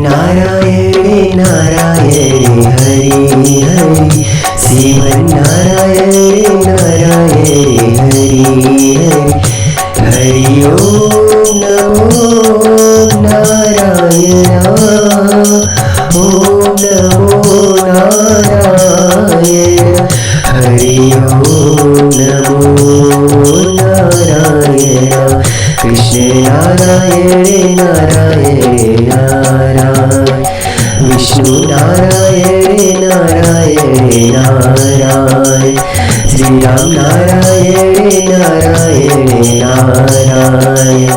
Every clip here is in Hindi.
नारायणे नारायणे हरि हरि श्रीमन्नारायणे नारायणे हरि हरि हरि ओम नमो नारायण ओम नमो नारायण हरि ओम नमो नारायण कृष्ण नारायण नारायण नारायण विष्णु नारायण नारायण नारायण श्री राम नारायण नारायण नारायण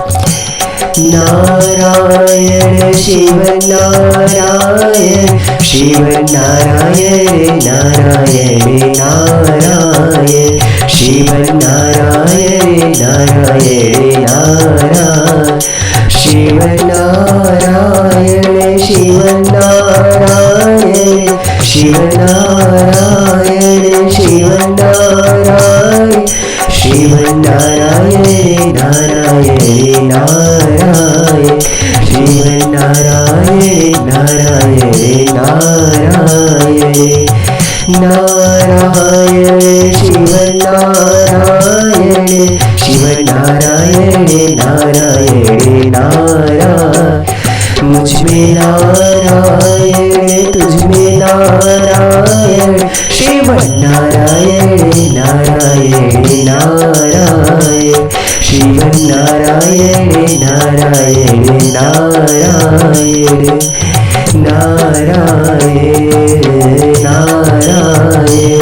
नारायण शिव नारायण शिव नारायण नारायण नारायण शिव नारायण नारायण नारायण शिव नारायण शिव नारायण शिव नारायण शिव नारायण शिव नारायण नारायण नारायण शिव नारायण नारायण नारायण नारायण शिव नारायण शिव नारायण नारायण नारायण मुझ में नारायण तुझ में नारायण शिव नारायण नारायण नारायण शिव नारायण नारायण नारायण नारायण नारायण